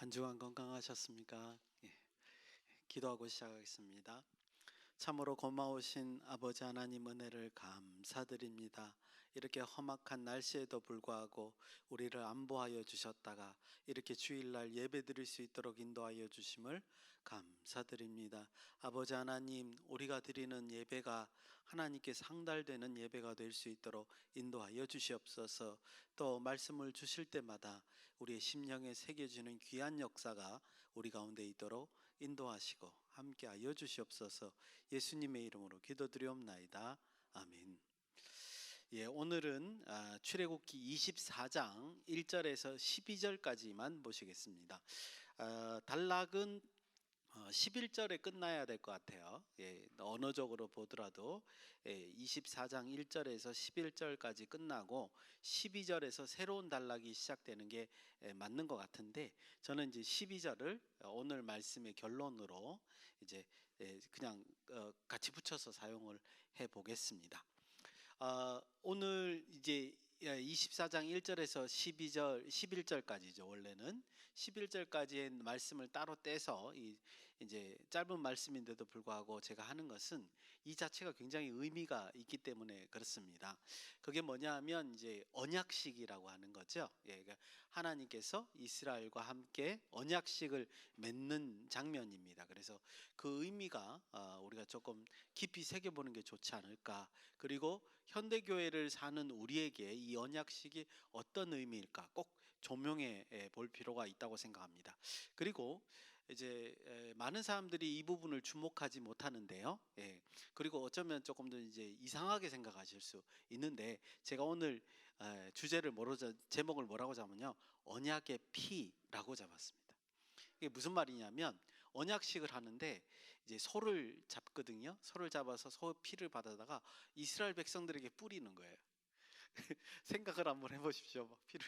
한 주간 건강하셨습니까? 예, 기도하고 시작하겠습니다. 참으로 고마우신 아버지 하나님 은혜를 감사드립니다. 이렇게 험악한 날씨에도 불구하고 우리를 안보하여 주셨다가 이렇게 주일날 예배드릴 수 있도록 인도하여 주심을 감사드립니다. 아버지 하나님, 우리가 드리는 예배가 하나님께 상달되는 예배가 될 수 있도록 인도하여 주시옵소서. 또 말씀을 주실 때마다 우리의 심령에 새겨지는 귀한 역사가 우리 가운데 있도록 인도하시고 함께하여 주시옵소서. 예수님의 이름으로 기도드리옵나이다. 아멘. 예, 오늘은 출애굽기 24장 1절에서 12절까지만 보시겠습니다. 단락은 11절에 끝나야 될 것 같아요. 예, 언어적으로 보더라도 24장 1절에서 11절까지 끝나고 12절에서 새로운 단락이 시작되는 게 맞는 것 같은데, 저는 이제 12절을 오늘 말씀의 결론으로 이제 그냥 같이 붙여서 사용을 해 보겠습니다. 오늘 이제 24장 1절에서 12절, 11절까지죠. 원래는 11절까지의 말씀을 따로 떼서 이제 짧은 말씀인데도 불구하고 제가 하는 것은 이 자체가 굉장히 의미가 있기 때문에 그렇습니다. 그게 뭐냐면 이제 언약식이라고 하는 거죠. 예, 그러니까 하나님께서 이스라엘과 함께 언약식을 맺는 장면입니다. 그래서 그 의미가 우리가 조금 깊이 새겨보는 게 좋지 않을까. 그리고 현대교회를 사는 우리에게 이 언약식이 어떤 의미일까 꼭 조명해 볼 필요가 있다고 생각합니다. 그리고 이제 많은 사람들이 이 부분을 주목하지 못하는데요. 예. 그리고 어쩌면 조금 더 이제 이상하게 생각하실 수 있는데, 제가 오늘 주제를 제목을 뭐라고 잡으면요, 언약의 피라고 잡았습니다. 이게 무슨 말이냐면, 언약식을 하는데 이제 소를 잡거든요. 소를 잡아서 소 피를 받아다가 이스라엘 백성들에게 뿌리는 거예요. 생각을 한번 해보십시오. 막 피를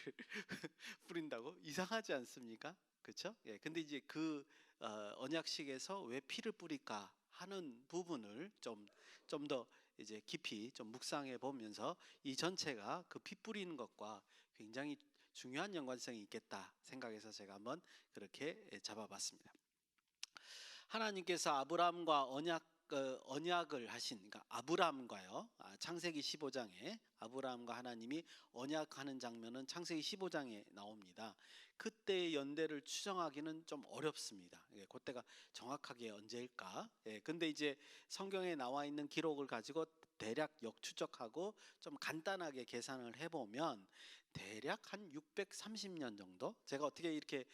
뿌린다고 이상하지 않습니까? 그렇죠? 예. 근데 이제 그 언약식에서 왜 피를 뿌릴까 하는 부분을 좀 더 이제 깊이 좀 묵상해 보면서 이 전체가 그 피 뿌리는 것과 굉장히 중요한 연관성이 있겠다 생각해서 제가 한번 그렇게 잡아봤습니다. 하나님께서 아브라함과 언약을 하신, 그러니까 아브라함과요, 창세기 15장에 아브라함과 하나님이 언약하는 장면은 창세기 15장에 나옵니다. 그때의 연대를 추정하기는 좀 어렵습니다. 그때가 정확하게 언제일까? 근데 이제 성경에 나와 있는 기록을 가지고 대략 역추적하고 좀 간단하게 계산을 해보면 대략 한 630년 정도. 제가 어떻게 이렇게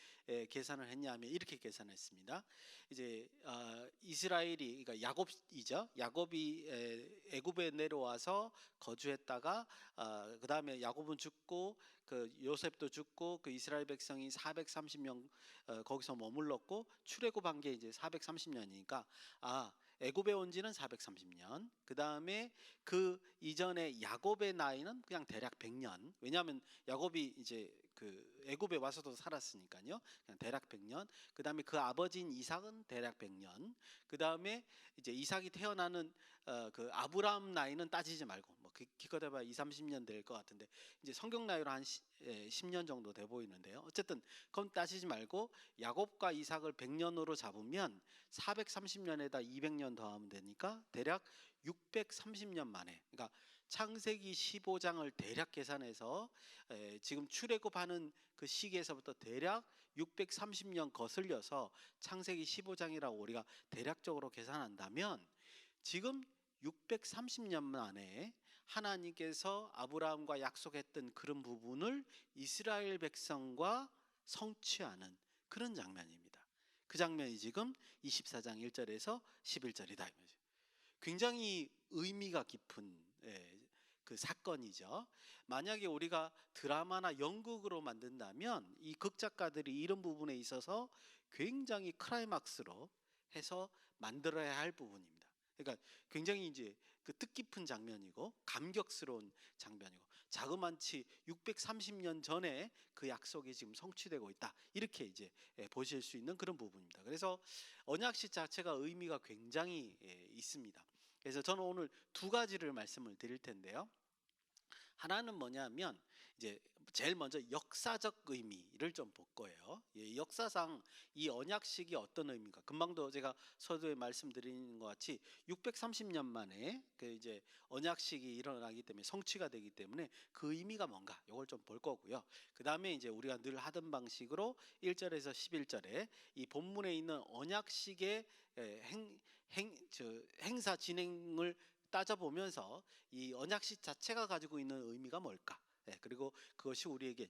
계산을 했냐면 이렇게 계산했습니다. 이제 이스라엘이, 그러니까 야곱이죠. 야곱이 애굽에 내려와서 거주했다가 그 다음에 야곱은 죽고 그 요셉도 죽고 그 이스라엘 백성이 430년 거기서 머물렀고 출애굽한 게 이제 430년이니까 애굽에 온 지는 430년. 그 다음에 그 이전에 야곱의 나이는 그냥 대략 100년. 왜냐하면 야곱이 이제 그 애굽에 와서도 살았으니까요. 그냥 대략 100년. 그 다음에 그 아버지인 이삭은 대략 100년. 그 다음에 이제 이삭이 태어나는 그 아브라함 나이는 따지지 말고 뭐 기껏 해봐야 20-30년 될 것 같은데, 이제 성경 나이로 한 10년 정도 돼 보이는데요. 어쨌든 그건 따지지 말고 야곱과 이삭을 100년으로 잡으면 430년에다 200년 더하면 되니까 대략 630년 만에, 그러니까 창세기 15장을 대략 계산해서 지금 출애굽하는 그 시기에서부터 대략 630년 거슬려서 창세기 15장이라고 우리가 대략적으로 계산한다면 지금 630년 만에 하나님께서 아브라함과 약속했던 그런 부분을 이스라엘 백성과 성취하는 그런 장면입니다. 그 장면이 지금 24장 1절에서 11절이다. 굉장히 의미가 깊은 그 사건이죠. 만약에 우리가 드라마나 연극으로 만든다면 이 극작가들이 이런 부분에 있어서 굉장히 클라이막스로 해서 만들어야 할 부분입니다. 그러니까 굉장히 이제 그 뜻깊은 장면이고 감격스러운 장면이고, 자그만치 630년 전에 그 약속이 지금 성취되고 있다, 이렇게 이제 보실 수 있는 그런 부분입니다. 그래서 언약식 자체가 의미가 굉장히 있습니다. 그래서 저는 오늘 두 가지를 말씀을 드릴 텐데요. 하나는 뭐냐면 이제 제일 먼저 역사적 의미를 좀 볼 거예요. 예, 역사상 이 언약식이 어떤 의미인가? 금방도 제가 서두에 말씀드린 것 같이 630년 만에 그 이제 언약식이 일어나기 때문에 성취가 되기 때문에 그 의미가 뭔가 이걸 좀 볼 거고요. 그 다음에 이제 우리가 늘 하던 방식으로 1절에서 11절에 이 본문에 있는 언약식의 행사 진행을 따져보면서 이 언약식 자체가 가지고 있는 의미가 뭘까? 그리고 그것이 우리에게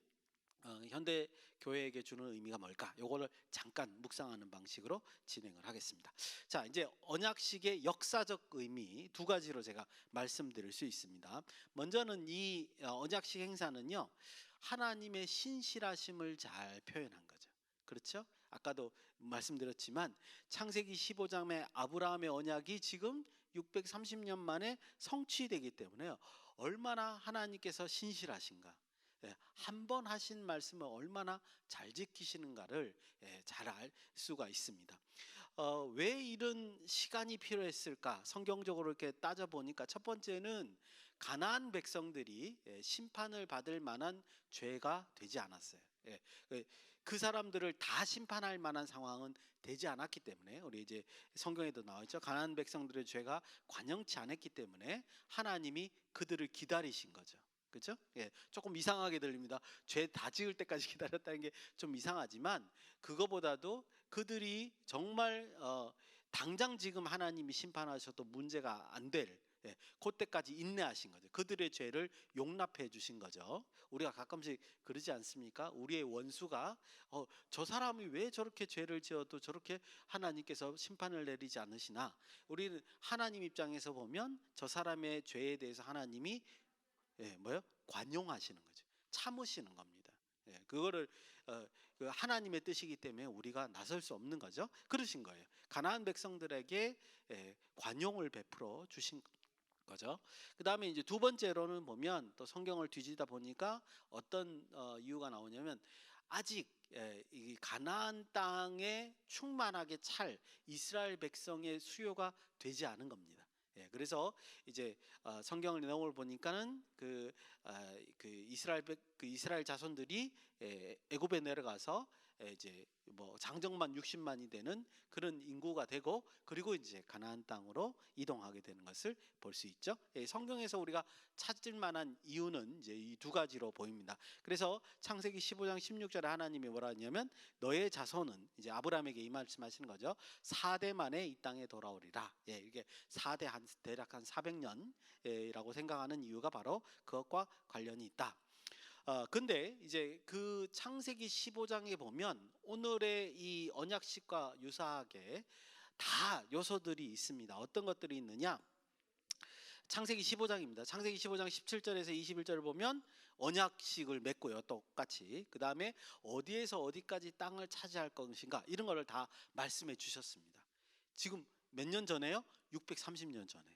현대 교회에게 주는 의미가 뭘까? 요거를 잠깐 묵상하는 방식으로 진행을 하겠습니다. 자, 이제 언약식의 역사적 의미 두 가지로 제가 말씀드릴 수 있습니다. 먼저는 이 언약식 행사는요, 하나님의 신실하심을 잘 표현한 거죠. 그렇죠? 아까도 말씀드렸지만 창세기 15장의 아브라함의 언약이 지금 630년 만에 성취되기 때문에요. 얼마나 하나님께서 신실하신가, 한 번 하신 말씀을 얼마나 잘 지키시는가를 잘 알 수가 있습니다. 왜 이런 시간이 필요했을까? 성경적으로 이렇게 따져보니까 첫 번째는 가나안 백성들이 심판을 받을 만한 죄가 되지 않았어요. 그 사람들을 다 심판할 만한 상황은 되지 않았기 때문에, 우리 이제 성경에도 나와 있죠. 가나안 백성들의 죄가 관영치 않았기 때문에 하나님이 그들을 기다리신 거죠. 그렇죠? 예, 조금 이상하게 들립니다. 죄 다 지을 때까지 기다렸다는 게 좀 이상하지만, 그거보다도 그들이 정말 당장 지금 하나님이 심판하셔도 문제가 안 될, 그때까지 인내하신 거죠. 그들의 죄를 용납해 주신 거죠. 우리가 가끔씩 그러지 않습니까? 우리의 원수가 저 사람이 왜 저렇게 죄를 지어도 저렇게 하나님께서 심판을 내리지 않으시나? 우리는 하나님 입장에서 보면 저 사람의 죄에 대해서 하나님이 관용하시는 거죠. 참으시는 겁니다. 그거를 그 하나님의 뜻이기 때문에 우리가 나설 수 없는 거죠. 그러신 거예요. 가나안 백성들에게 관용을 베풀어 주신 거죠. 그 다음에 이제 두 번째로는 보면, 또 성경을 뒤지다 보니까 어떤 이유가 나오냐면, 아직 이 가나안 땅에 충만하게 찰 이스라엘 백성의 수요가 되지 않은 겁니다. 그래서 이제 성경의 내용을 보니까는 그 이스라엘 자손들이 애굽에 내려가서 이제 뭐 장정만 60만이 되는 그런 인구가 되고, 그리고 이제 가나안 땅으로 이동하게 되는 것을 볼 수 있죠. 성경에서 우리가 찾을 만한 이유는 이제 이 두 가지로 보입니다. 그래서 창세기 15장 16절에 하나님이 뭐라 하냐면, 너의 자손은, 이제 아브라함에게 이 말씀하시는 거죠. 4대 만에 이 땅에 돌아오리라. 이게 4대 대략 한 400년이라고 생각하는 이유가 바로 그것과 관련이 있다. 근데 이제 그 창세기 15장에 보면 오늘의 이 언약식과 유사하게 다 요소들이 있습니다. 어떤 것들이 있느냐? 창세기 15장입니다. 창세기 15장 17절에서 21절을 보면 언약식을 맺고요, 똑같이. 그 다음에 어디에서 어디까지 땅을 차지할 것인가, 이런 거를 다 말씀해 주셨습니다. 지금 몇 년 전에요? 630년 전에.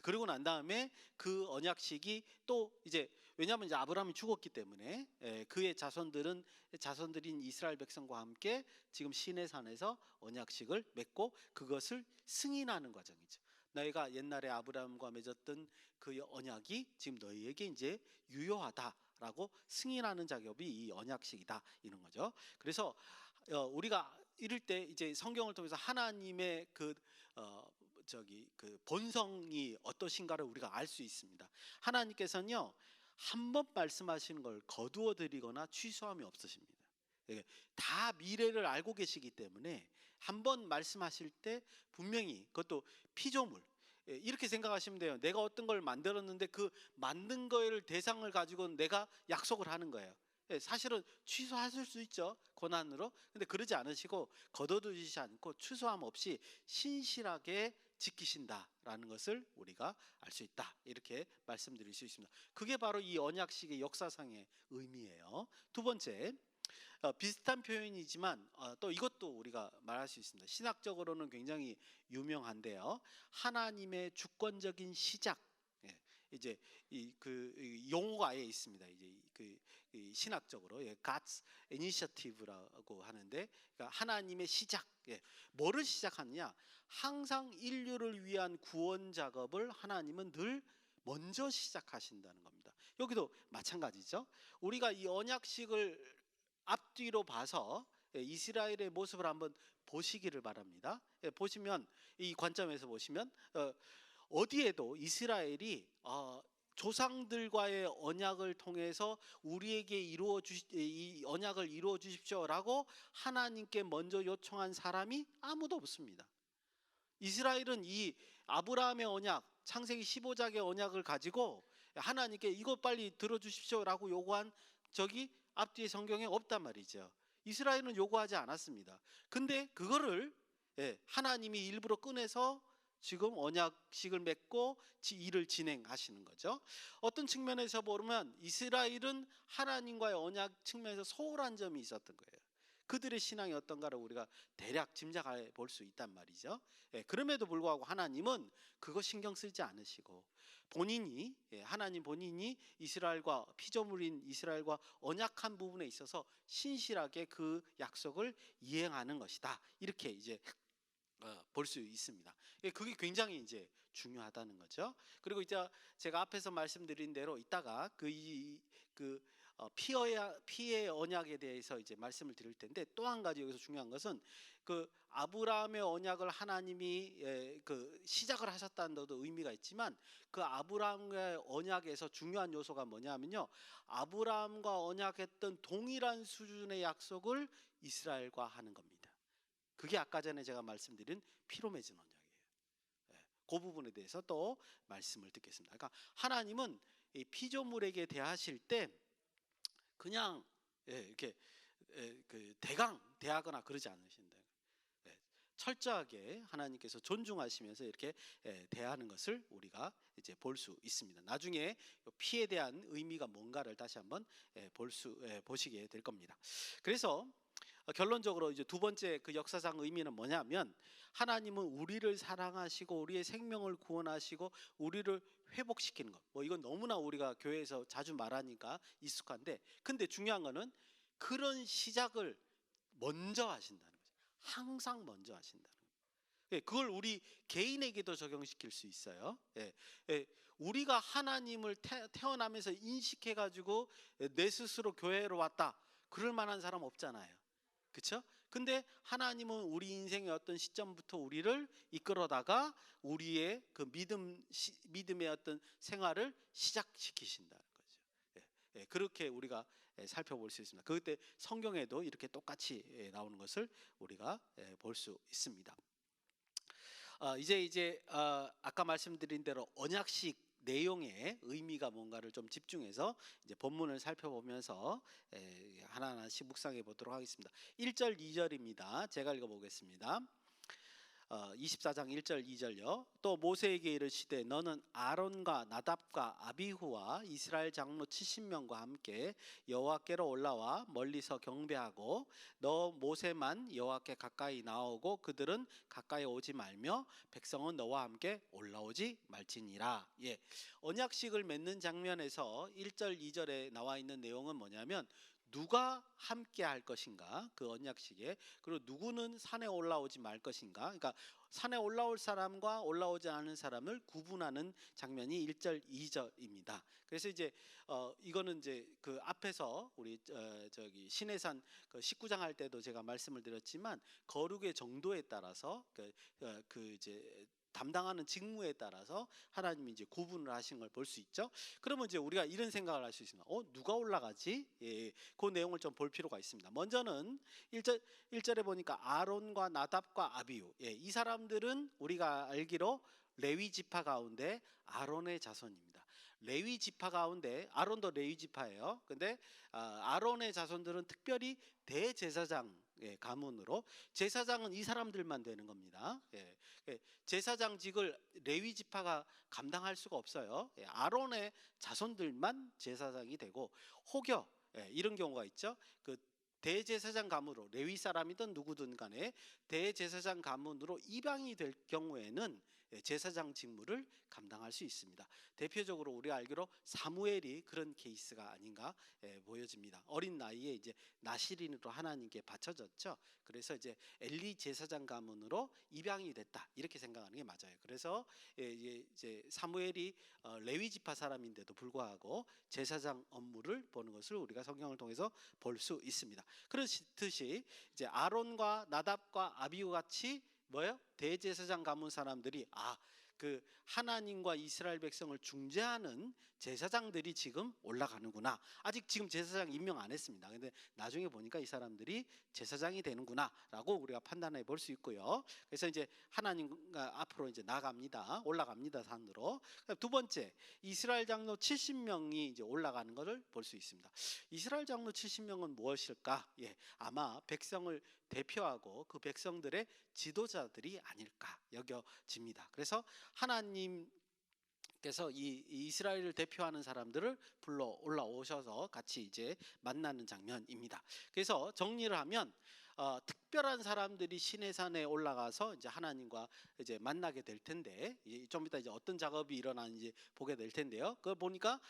그리고 난 다음에 그 언약식이 또 이제, 왜냐하면 이제 아브라함이 죽었기 때문에 그의 자손들인 이스라엘 백성과 함께 지금 시내산에서 언약식을 맺고 그것을 승인하는 과정이죠. 너희가 옛날에 아브라함과 맺었던 그 언약이 지금 너희에게 이제 유효하다라고 승인하는 작업이 이 언약식이다, 이런 거죠. 그래서 우리가 이럴 때 이제 성경을 통해서 하나님의 그 본성이 어떠신가를 우리가 알 수 있습니다. 하나님께서는요, 한 번 말씀하시는 걸 거두어 드리거나 취소함이 없으십니다. 다 미래를 알고 계시기 때문에 한 번 말씀하실 때 분명히, 그것도 피조물, 이렇게 생각하시면 돼요. 내가 어떤 걸 만들었는데 그 만든 거를 대상을 가지고 내가 약속을 하는 거예요. 사실은 취소하실 수 있죠, 고난으로. 근데 그러지 않으시고 거둬두시지 않고 취소함 없이 신실하게 지키신다라는 것을 우리가 알 수 있다, 이렇게 말씀드릴 수 있습니다. 그게 바로 이 언약식의 역사상의 의미예요. 두 번째, 비슷한 표현이지만 또 이것도 우리가 말할 수 있습니다. 신학적으로는 굉장히 유명한데요, 하나님의 주권적인 시작. 이제 이 용어가 아예 있습니다. 이제 이 신학적으로 God's initiative라고 하는데, 그러니까 하나님의 시작. 뭐를 시작하느냐? 항상 인류를 위한 구원 작업을 하나님은 늘 먼저 시작하신다는 겁니다. 여기도 마찬가지죠. 우리가 이 언약식을 앞뒤로 봐서 이스라엘의 모습을 한번 보시기를 바랍니다. 보시면 이 관점에서 보시면 어디에도 이스라엘이 조상들과의 언약을 통해서 우리에게 이 언약을 이루어 주십시오라고 하나님께 먼저 요청한 사람이 아무도 없습니다. 이스라엘은 이 아브라함의 언약, 창세기 15장의 언약을 가지고 하나님께 이것 빨리 들어주십시오라고 요구한 적이 앞뒤의 성경에 없단 말이죠. 이스라엘은 요구하지 않았습니다. 근데 그거를 하나님이 일부러 꺼내서 지금 언약식을 맺고 일을 진행하시는 거죠. 어떤 측면에서 보면 이스라엘은 하나님과의 언약 측면에서 소홀한 점이 있었던 거예요. 그들의 신앙이 어떤가를 우리가 대략 짐작해 볼 수 있단 말이죠. 그럼에도 불구하고 하나님은 그거 신경 쓰지 않으시고 하나님 본인이 이스라엘과 피조물인 이스라엘과 언약한 부분에 있어서 신실하게 그 약속을 이행하는 것이다. 이렇게 이제 볼 수 있습니다. 그게 굉장히 이제 중요하다는 거죠. 그리고 이제 제가 앞에서 말씀드린 대로 이따가 피의 언약에 대해서 이제 말씀을 드릴 텐데, 또 한 가지 여기서 중요한 것은 그 아브라함의 언약을 하나님이 시작을 하셨다는 것도 의미가 있지만, 그 아브라함의 언약에서 중요한 요소가 뭐냐면요, 아브라함과 언약했던 동일한 수준의 약속을 이스라엘과 하는 겁니다. 그게 아까 전에 제가 말씀드린 피로 맺은 언약이에요. 그 부분에 대해서 또 말씀을 듣겠습니다. 그러니까 하나님은 이 피조물에게 대하실 때 그냥 이렇게 대하거나 그러지 않으신다. 철저하게 하나님께서 존중하시면서 이렇게 대하는 것을 우리가 이제 볼 수 있습니다. 나중에 피에 대한 의미가 뭔가를 다시 한번 보시게 될 겁니다. 그래서 결론적으로 이제 두 번째 그 역사상 의미는 뭐냐면, 하나님은 우리를 사랑하시고 우리의 생명을 구원하시고 우리를 회복시키는 것. 이건 너무나 우리가 교회에서 자주 말하니까 익숙한데, 근데 중요한 거는 그런 시작을 먼저 하신다는 거죠. 항상 먼저 하신다는 거예요. 그걸 우리 개인에게도 적용시킬 수 있어요. 우리가 하나님을 태어나면서 인식해가지고 내 스스로 교회로 왔다, 그럴 만한 사람 없잖아요. 그렇죠? 근데 하나님은 우리 인생의 어떤 시점부터 우리를 이끌어다가 우리의 그 믿음의 어떤 생활을 시작시키신다는 거죠. 그렇게 우리가 살펴볼 수 있습니다. 그때 성경에도 이렇게 똑같이 나오는 것을 우리가 볼 수 있습니다. 이제 아까 말씀드린 대로 언약식 내용의 의미가 뭔가를 좀 집중해서 이제 본문을 살펴보면서 하나하나씩 묵상해 보도록 하겠습니다. 1절 2절입니다. 제가 읽어보겠습니다. 24장 1절 2절요. 또 모세에게 이르시되 너는 아론과 나답과 아비후와 이스라엘 장로 70명과 함께 여호와께로 올라와 멀리서 경배하고 너 모세만 여호와께 가까이 나오고 그들은 가까이 오지 말며 백성은 너와 함께 올라오지 말지니라. 언약식을 맺는 장면에서 1절 2절에 나와 있는 내용은 뭐냐면, 누가 함께 할 것인가, 그 언약식에, 그리고 누구는 산에 올라오지 말 것인가, 그러니까 산에 올라올 사람과 올라오지 않은 사람을 구분하는 장면이 1절 2절입니다. 그래서 이제 이거는 이제 그 앞에서 우리 신해산 19장 할 때도 제가 말씀을 드렸지만, 거룩의 정도에 따라서 이제 담당하는 직무에 따라서 하나님이 이제 구분을 하신 걸 볼 수 있죠. 그러면 이제 우리가 이런 생각을 할 수 있습니다. 누가 올라가지? 그 내용을 좀 볼 필요가 있습니다. 먼저는 1절에 보니까 아론과 나답과 아비후, 이 사람들은 우리가 알기로 레위 지파 가운데 아론의 자손입니다. 레위 지파 가운데 아론도 레위 지파예요. 근데 아론의 자손들은 특별히 대제사장 가문으로, 제사장은 이 사람들만 되는 겁니다. 제사장직을 레위 지파가 감당할 수가 없어요. 아론의 자손들만 제사장이 되고, 혹여 이런 경우가 있죠. 그 대제사장 가문으로, 레위 사람이든 누구든 간에 대제사장 가문으로 입양이 될 경우에는 제사장 직무를 감당할 수 있습니다. 대표적으로 우리가 알기로 사무엘이 그런 케이스가 아닌가 보여집니다. 어린 나이에 이제 나실인으로 하나님께 바쳐졌죠. 그래서 이제 엘리 제사장 가문으로 입양이 됐다, 이렇게 생각하는 게 맞아요. 그래서 이제 사무엘이 레위 지파 사람인데도 불구하고 제사장 업무를 보는 것을 우리가 성경을 통해서 볼 수 있습니다. 그렇듯이 이제 아론과 나답과 아비후 같이 뭐예요? 대제사장 가문 사람들이 그 하나님과 이스라엘 백성을 중재하는 제사장들이 지금 올라가는구나. 아직 지금 제사장 임명 안 했습니다. 근데 나중에 보니까 이 사람들이 제사장이 되는구나라고 우리가 판단해 볼 수 있고요. 그래서 이제 하나님과 앞으로 이제 나갑니다. 올라갑니다, 산으로. 두 번째, 이스라엘 장로 70명이 이제 올라가는 것을 볼 수 있습니다. 이스라엘 장로 70명은 무엇일까? 아마 백성을 대표하고 그 백성들의 지도자들이 아닐까 여겨집니다. 그래서 하나님께서 이 이스라엘을 대표하는 사람들을 불러 올라오셔서 같이 이제 만나는 장면입니다. 그래서 정리를 하면 특별한 사람들이 시내산에 올라가서 이제 하나님과 이제 만나게 될 텐데, 좀 이따 이제 어떤 작업이 일어나는지 보게 될 텐데요. 그걸 보니까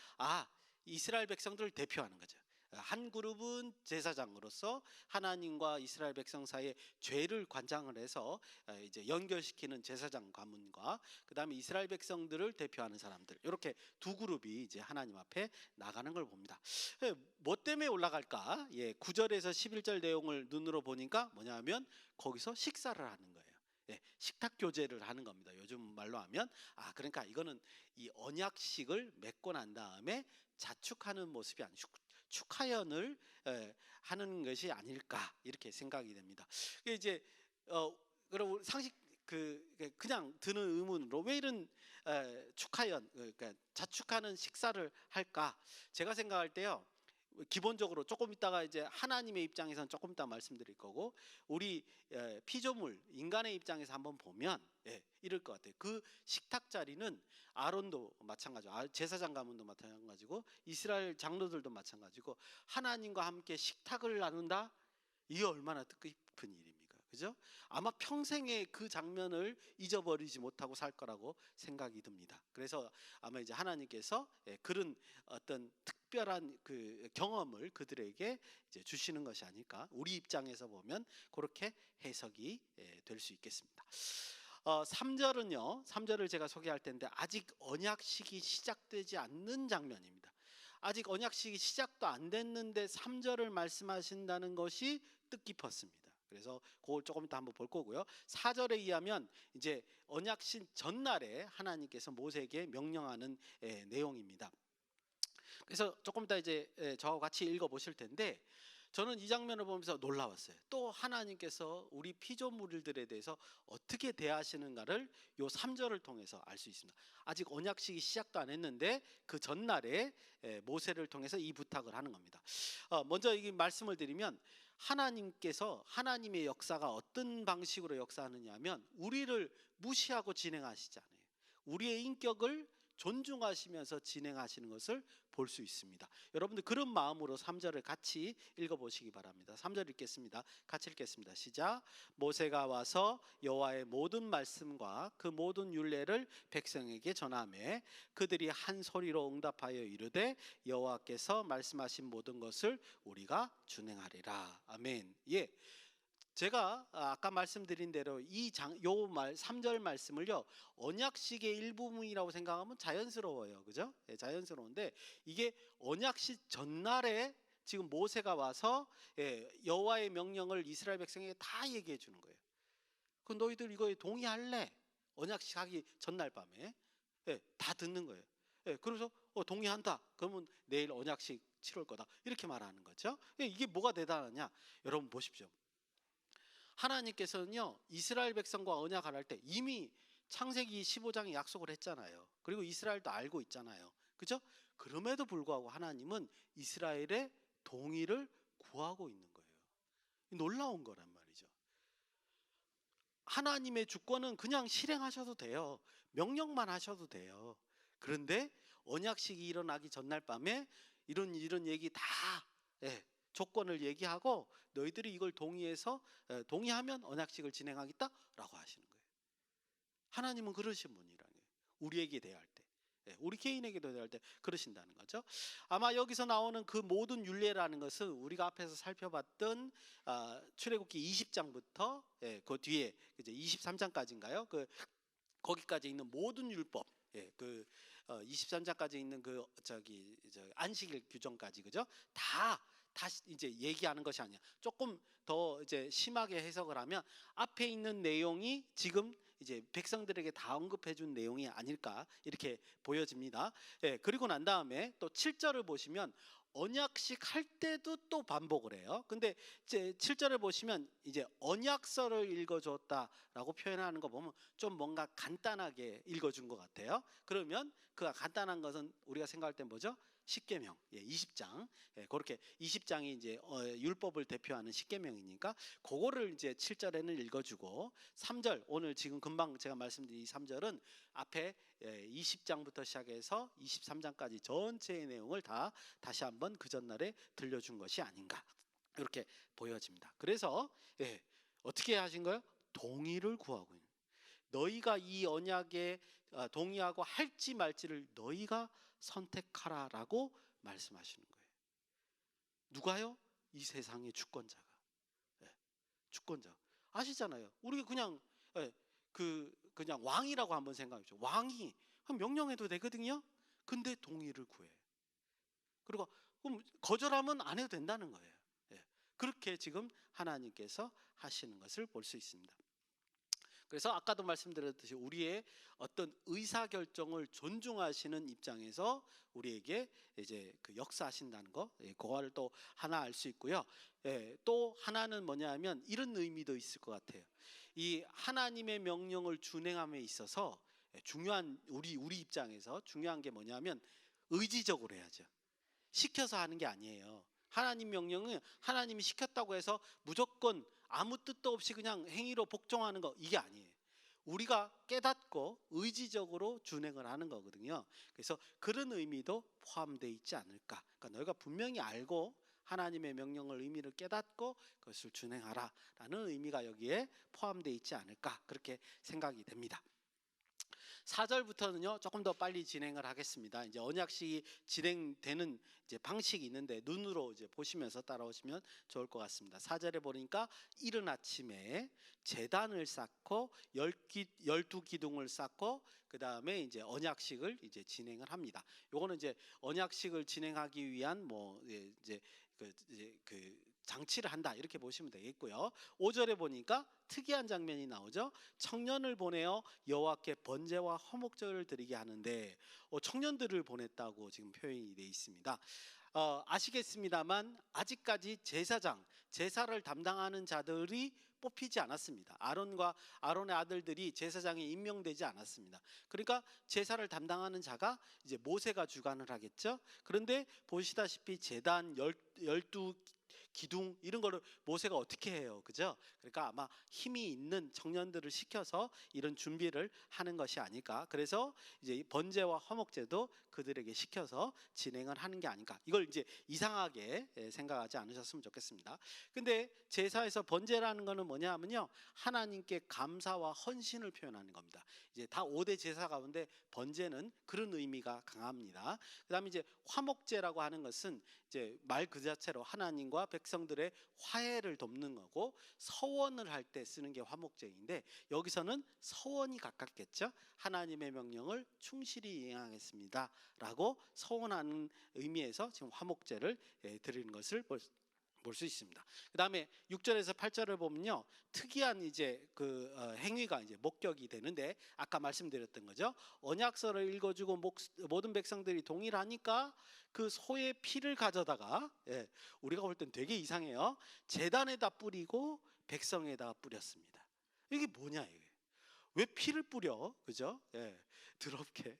이스라엘 백성들을 대표하는 거죠. 한 그룹은 제사장으로서 하나님과 이스라엘 백성 사이에 죄를 관장을 해서 이제 연결시키는 제사장 가문과, 그다음에 이스라엘 백성들을 대표하는 사람들, 이렇게 두 그룹이 이제 하나님 앞에 나가는 걸 봅니다. 뭐 때문에 올라갈까? 9절에서 11절 내용을 눈으로 보니까 뭐냐면 거기서 식사를 하는 거예요. 식탁 교제를 하는 겁니다. 요즘 말로 하면 그러니까 이거는 이 언약식을 맺고 난 다음에 자축하는 모습이 아니고 축하연을 하는 것이 아닐까, 이렇게 생각이 됩니다. 이제 그럼 상식 그냥 드는 의문으로 왜 이런 축하연, 그러니까 자축하는 식사를 할까? 제가 생각할 때요, 기본적으로 조금 있다가 이제 하나님의 입장에서는 조금 이따 말씀드릴 거고, 우리 피조물 인간의 입장에서 한번 보면 이럴 것 같아요. 그 식탁 자리는 아론도 마찬가지고, 제사장 가문도 마찬가지고, 이스라엘 장로들도 마찬가지고, 하나님과 함께 식탁을 나눈다. 이게 얼마나 뜻깊은 일입니까? 그죠? 아마 평생에 그 장면을 잊어버리지 못하고 살 거라고 생각이 듭니다. 그래서 아마 이제 하나님께서 그런 어떤 특별한 그 경험을 그들에게 이제 주시는 것이 아닐까, 우리 입장에서 보면 그렇게 해석이 될 수 있겠습니다. 3절은요, 3절을 제가 소개할 텐데 아직 언약식이 시작되지 않는 장면입니다. 아직 언약식이 시작도 안 됐는데 3절을 말씀하신다는 것이 뜻깊었습니다. 그래서 그걸 조금 이따 한번 볼 거고요. 4절에 의하면 이제 언약식 전날에 하나님께서 모세에게 명령하는 내용입니다. 그래서 조금 이따 이제 저와 같이 읽어 보실 텐데, 저는 이 장면을 보면서 놀라웠어요. 또 하나님께서 우리 피조물들에 대해서 어떻게 대하시는가를 요 3절을 통해서 알 수 있습니다. 아직 언약식이 시작도 안 했는데 그 전날에 모세를 통해서 이 부탁을 하는 겁니다. 먼저 이 말씀을 드리면, 하나님께서 하나님의 역사가 어떤 방식으로 역사하느냐 하면 우리를 무시하고 진행하시지 않아요. 우리의 인격을 존중하시면서 진행하시는 것을 볼 수 있습니다. 여러분들 그런 마음으로 3절을 같이 읽어보시기 바랍니다. 3절 읽겠습니다. 같이 읽겠습니다. 시작. 모세가 와서 여호와의 모든 말씀과 그 모든 율례를 백성에게 전하매 그들이 한 소리로 응답하여 이르되 여호와께서 말씀하신 모든 것을 우리가 준행하리라. 아멘. 제가 아까 말씀드린 대로 이 3절 말씀을요, 언약식의 일부분이라고 생각하면 자연스러워요. 그죠? 자연스러운데 이게 언약식 전날에 지금 모세가 와서 여호와의 명령을 이스라엘 백성에게 다 얘기해 주는 거예요. 그 너희들 이거에 동의할래? 언약식 하기 전날 밤에 다 듣는 거예요. 그래서 동의한다. 그러면 내일 언약식 치를 거다. 이렇게 말하는 거죠. 이게 뭐가 대단하냐? 여러분 보십시오. 하나님께서는요, 이스라엘 백성과 언약을 할 때 이미 창세기 15장에 약속을 했잖아요. 그리고 이스라엘도 알고 있잖아요. 그죠? 그럼에도 불구하고 하나님은 이스라엘의 동의를 구하고 있는 거예요. 놀라운 거란 말이죠. 하나님의 주권은 그냥 실행하셔도 돼요. 명령만 하셔도 돼요. 그런데 언약식이 일어나기 전날 밤에 이런 얘기 다 조건을 얘기하고 너희들이 이걸 동의해서 동의하면 언약식을 진행하겠다라고 하시는 거예요. 하나님은 그러신 분이라는 거예요. 우리에게 대할 때, 우리 개인에게도 대할 때 그러신다는 거죠. 아마 여기서 나오는 그 모든 율례라는 것은 우리가 앞에서 살펴봤던 출애굽기 20장부터 그 뒤에 이제 23장까지인가요? 거기까지 있는 모든 율법, 그 23장까지 있는 그 안식일 규정까지, 그죠? 다시 이제 얘기하는 것이 아니야. 조금 더 이제 심하게 해석을 하면 앞에 있는 내용이 지금 이제 백성들에게 다 언급해 준 내용이 아닐까 이렇게 보여집니다. 그리고 난 다음에 또 7절을 보시면 언약식 할 때도 또 반복을 해요. 근데 이제 7절을 보시면 이제 언약서를 읽어줬다라고 표현하는 거 보면 좀 뭔가 간단하게 읽어준 것 같아요. 그러면 그 간단한 것은 우리가 생각할 때 뭐죠? 십계명, 20장, 그렇게 20장이 이제 율법을 대표하는 십계명이니까 그거를 이제 7절에는 읽어주고 3절, 오늘 지금 금방 제가 말씀드린 이 3절은 앞에 20장부터 시작해서 23장까지 전체의 내용을 다시 한번 그 전날에 들려준 것이 아닌가 이렇게 보여집니다. 그래서 어떻게 하신 거예요? 동의를 구하고 있는, 너희가 이 언약에 동의하고 할지 말지를 너희가 선택하라라고 말씀하시는 거예요. 누가요? 이 세상의 주권자가. 주권자. 아시잖아요. 우리가 그냥 왕이라고 한번 생각해보죠. 왕이 명령해도 되거든요. 근데 동의를 구해. 그리고 그럼 거절하면 안 해도 된다는 거예요. 그렇게 지금 하나님께서 하시는 것을 볼 수 있습니다. 그래서 아까도 말씀드렸듯이 우리의 어떤 의사 결정을 존중하시는 입장에서 우리에게 이제 그 역사하신다는 거, 그거를 또 하나 알 수 있고요. 또 하나는 뭐냐면 이런 의미도 있을 것 같아요. 이 하나님의 명령을 준행함에 있어서 중요한 우리 입장에서 중요한 게 뭐냐면 의지적으로 해야죠. 시켜서 하는 게 아니에요. 하나님 명령은 하나님이 시켰다고 해서 무조건 아무 뜻도 없이 그냥 행위로 복종하는 거, 이게 아니에요. 우리가 깨닫고 의지적으로 준행을 하는 거거든요. 그래서 그런 의미도 포함되어 있지 않을까. 그러니까 너희가 분명히 알고 하나님의 명령을 의미를 깨닫고 그것을 준행하라라는 의미가 여기에 포함되어 있지 않을까, 그렇게 생각이 됩니다. 4절부터는요 조금 더 빨리 진행을 하겠습니다. 이제 언약식이 진행되는 이제 방식이 있는데 눈으로 이제 보시면서 따라오시면 좋을 것 같습니다. 4절에 보니까 이른 아침에 제단을 쌓고 12기둥을 쌓고 그 다음에 이제 언약식을 이제 진행을 합니다. 요거는 이제 언약식을 진행하기 위한 이제 그 장치를 한다 이렇게 보시면 되겠고요. 5절에 보니까 특이한 장면이 나오죠. 청년을 보내어 여호와께 번제와 화목제를 드리게 하는데 청년들을 보냈다고 지금 표현이 되어 있습니다. 아시겠습니다만 아직까지 제사를 담당하는 자들이 뽑히지 않았습니다. 아론의 아들들이 제사장에 임명되지 않았습니다. 그러니까 제사를 담당하는 자가 이제 모세가 주관을 하겠죠. 그런데 보시다시피 제단 12기둥 이런 거를 모세가 어떻게 해요, 그죠? 그러니까 아마 힘이 있는 청년들을 시켜서 이런 준비를 하는 것이 아닐까. 그래서 이제 번제와 화목제도 그들에게 시켜서 진행을 하는 게 아닐까. 이걸 이제 이상하게 생각하지 않으셨으면 좋겠습니다. 근데 제사에서 번제라는 거는 뭐냐면요, 하나님께 감사와 헌신을 표현하는 겁니다. 이제 다 5대 제사 가운데 번제는 그런 의미가 강합니다. 그다음에 이제 화목제라고 하는 것은 이제 말 그 자체로 하나님과 백성들의 화해를 돕는 거고, 서원을 할 때 쓰는 게 화목제인데 여기서는 서원이 가깝겠죠. 하나님의 명령을 충실히 이행하겠습니다 라고 서원하는 의미에서 지금 화목제를 드리는 것을 볼 수 있습니다. 그 다음에 6절에서 8절을 보면요, 특이한 이제 그 행위가 이제 목격이 되는데, 아까 말씀드렸던 거죠. 언약서를 읽어주고 모든 백성들이 동의를 하니까 그 소의 피를 가져다가, 우리가 볼 땐 되게 이상해요. 제단에다 뿌리고 백성에다 뿌렸습니다. 이게 뭐냐 이게? 왜 피를 뿌려? 그죠? 더럽게.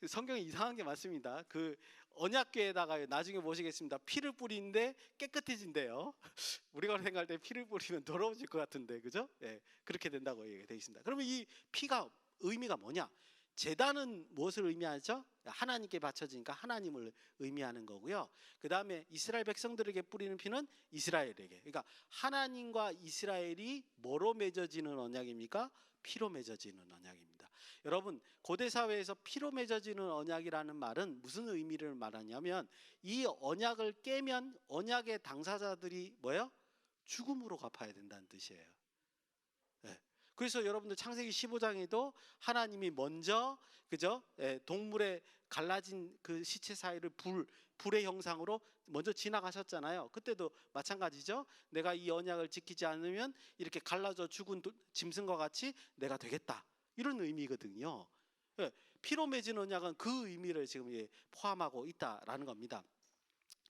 성경이 이상한 게 많습니다. 그 언약궤에다가 나중에 보시겠습니다. 피를 뿌리는데 깨끗해진대요. 우리가 생각할 때 피를 뿌리면 더러워질 것 같은데, 그죠? 그렇게 된다고 얘기되어 있습니다. 그러면 이 피가 의미가 뭐냐? 제단은 무엇을 의미하죠? 하나님께 바쳐지니까 하나님을 의미하는 거고요. 그 다음에 이스라엘 백성들에게 뿌리는 피는 이스라엘에게. 그러니까 하나님과 이스라엘이 뭐로 맺어지는 언약입니까? 피로 맺어지는 언약입니다. 여러분, 고대 사회에서 피로 맺어지는 언약이라는 말은 무슨 의미를 말하냐면, 이 언약을 깨면 언약의 당사자들이 뭐예요? 죽음으로 갚아야 된다는 뜻이에요. 예. 그래서 여러분들 창세기 15장에도 하나님이 먼저 그죠? 동물의 갈라진 그 시체 사이를 불의 형상으로 먼저 지나가셨잖아요. 그때도 마찬가지죠. 내가 이 언약을 지키지 않으면 이렇게 갈라져 죽은 짐승과 같이 내가 되겠다, 이런 의미거든요. 예. 피로 맺은 언약은 그 의미를 지금 포함하고 있다라는 겁니다.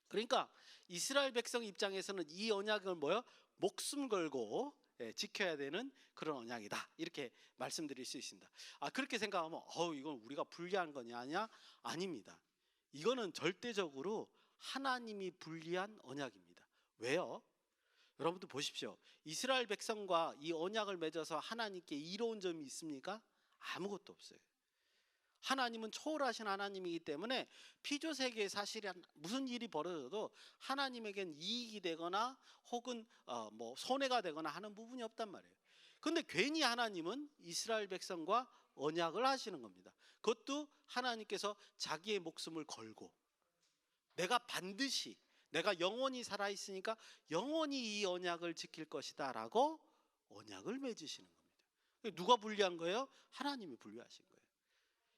그러니까 이스라엘 백성 입장에서는 이 언약을 뭐요? 목숨 걸고 지켜야 되는 그런 언약이다, 이렇게 말씀드릴 수 있습니다. 그렇게 생각하면 이건 우리가 불리한 거냐? 아닙니다. 이거는 절대적으로 하나님이 불리한 언약입니다. 왜요? 여러분들 보십시오. 이스라엘 백성과 이 언약을 맺어서 하나님께 이로운 점이 있습니까? 아무것도 없어요. 하나님은 초월하신 하나님이기 때문에 피조 세계에 사실이 무슨 일이 벌어져도 하나님에겐 이익이 되거나 혹은 뭐 손해가 되거나 하는 부분이 없단 말이에요. 근데 괜히 하나님은 이스라엘 백성과 언약을 하시는 겁니다. 그것도 하나님께서 자기의 목숨을 걸고, 내가 반드시, 내가 영원히 살아있으니까 영원히 이 언약을 지킬 것이다 라고 언약을 맺으시는 겁니다. 누가 불리한 거예요? 하나님이 불리하신 거예요.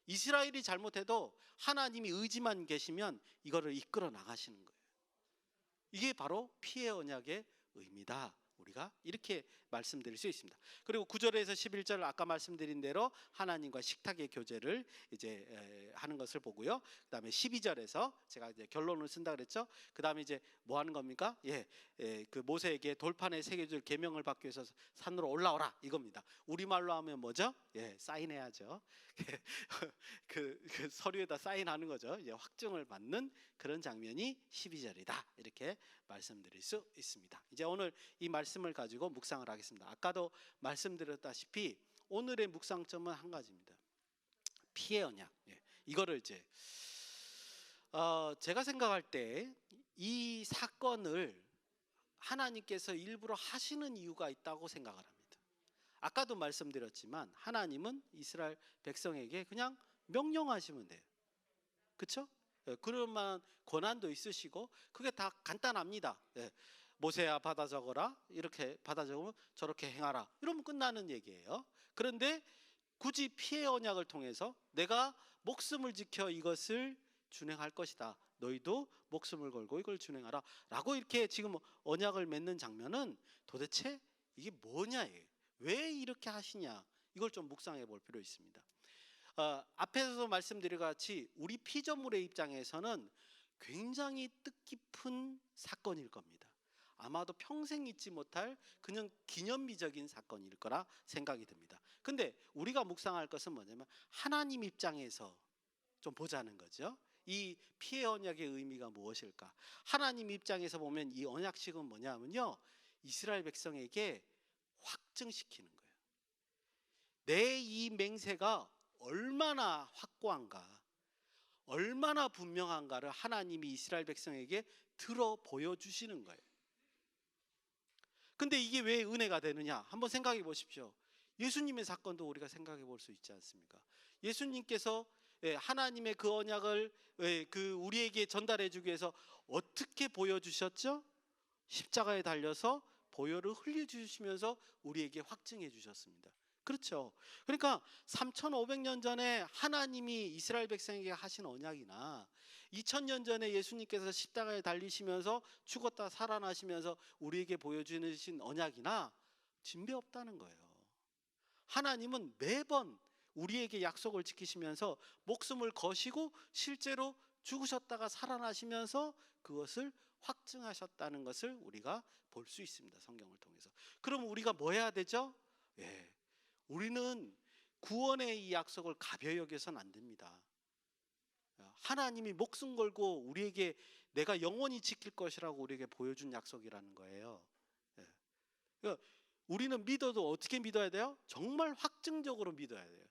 이스라엘이 잘못해도 하나님이 의지만 계시면 이거를 이끌어 나가시는 거예요. 이게 바로 피의 언약의 의미다, 우리가 이렇게 말씀드릴 수 있습니다. 그리고 9절에서 11절, 아까 말씀드린 대로 하나님과 식탁의 교제를 이제 하는 것을 보고요. 그다음에 12절에서 제가 이제 결론을 쓴다 그랬죠. 그다음에 이제 뭐 하는 겁니까? 그 모세에게 돌판에 새겨줄 계명을 받기 위해서 산으로 올라오라, 이겁니다. 우리말로 하면 뭐죠? 사인해야죠. 그 서류에다 사인하는 거죠. 이제 확증을 받는 그런 장면이 12절이다, 이렇게 말씀드릴 수 있습니다. 이제 오늘 이 말씀을 가지고 묵상을 하겠습니다. 아까도 말씀드렸다시피 오늘의 묵상점은 한 가지입니다. 피의 언약. 이거를 이제 제가 생각할 때 이 사건을 하나님께서 일부러 하시는 이유가 있다고 생각을 합니다. 아까도 말씀드렸지만 하나님은 이스라엘 백성에게 그냥 명령하시면 돼요. 그렇죠? 그럴 만한 권한도 있으시고 그게 다 간단합니다. 모세야 받아 적어라, 이렇게 받아 적으면 저렇게 행하라, 이러면 끝나는 얘기예요. 그런데 굳이 피의 언약을 통해서 내가 목숨을 지켜 이것을 준행할 것이다, 너희도 목숨을 걸고 이걸 준행하라 라고 이렇게 지금 언약을 맺는 장면은 도대체 이게 뭐냐예요. 왜 이렇게 하시냐, 이걸 좀 묵상해 볼 필요 있습니다. 앞에서 말씀드린 것 같이 우리 피조물의 입장에서는 굉장히 뜻깊은 사건일 겁니다. 아마도 평생 잊지 못할 그냥 기념비적인 사건일 거라 생각이 듭니다. 근데 우리가 묵상할 것은 뭐냐면 하나님 입장에서 좀 보자는 거죠. 이 피의 언약의 의미가 무엇일까? 하나님 입장에서 보면 이 언약식은 뭐냐면요, 이스라엘 백성에게 확증시키는 거예요. 내 이 맹세가 얼마나 확고한가, 얼마나 분명한가를 하나님이 이스라엘 백성에게 들어 보여주시는 거예요. 근데 이게 왜 은혜가 되느냐? 한번 생각해 보십시오. 예수님의 사건도 우리가 생각해 볼 수 있지 않습니까? 예수님께서 하나님의 그 언약을 우리에게 전달해 주기 위해서 어떻게 보여주셨죠? 십자가에 달려서 보혈을 흘려주시면서 우리에게 확증해 주셨습니다. 그렇죠. 그러니까 3,500년 전에 하나님이 이스라엘 백성에게 하신 언약이나 2000년 전에 예수님께서 십자가에 달리시면서 죽었다 살아나시면서 우리에게 보여주신 언약이나 진배 없다는 거예요. 하나님은 매번 우리에게 약속을 지키시면서 목숨을 거시고 실제로 죽으셨다가 살아나시면서 그것을 확증하셨다는 것을 우리가 볼 수 있습니다. 성경을 통해서. 그럼 우리가 뭐 해야 되죠? 우리는 구원의 이 약속을 가벼이 여겨서는 안 됩니다. 하나님이 목숨 걸고 우리에게 내가 영원히 지킬 것이라고 우리에게 보여준 약속이라는 거예요. 그러니까 우리는 믿어도 어떻게 믿어야 돼요? 정말 확증적으로 믿어야 돼요.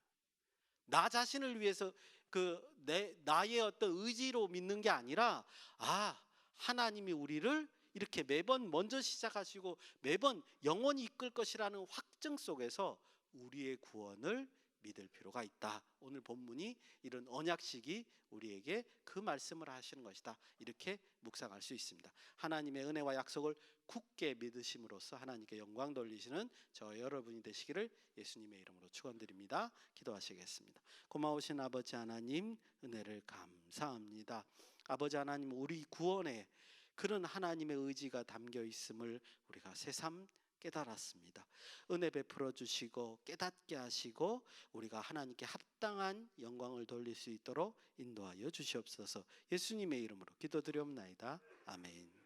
나 자신을 위해서 나의 어떤 의지로 믿는 게 아니라 하나님이 우리를 이렇게 매번 먼저 시작하시고 매번 영원히 이끌 것이라는 확증 속에서 우리의 구원을 믿을 필요가 있다. 오늘 본문이 이런 언약식이 우리에게 그 말씀을 하시는 것이다. 이렇게 묵상할 수 있습니다. 하나님의 은혜와 약속을 굳게 믿으심으로써 하나님께 영광 돌리시는 저 여러분이 되시기를 예수님의 이름으로 축원드립니다. 기도하시겠습니다. 고마우신 아버지 하나님, 은혜를 감사합니다. 아버지 하나님, 우리 구원에 그런 하나님의 의지가 담겨 있음을 우리가 새삼 깨달았습니다. 은혜 베풀어 주시고 깨닫게 하시고 우리가 하나님께 합당한 영광을 돌릴 수 있도록 인도하여 주시옵소서. 예수님의 이름으로 기도드리옵나이다. 아멘.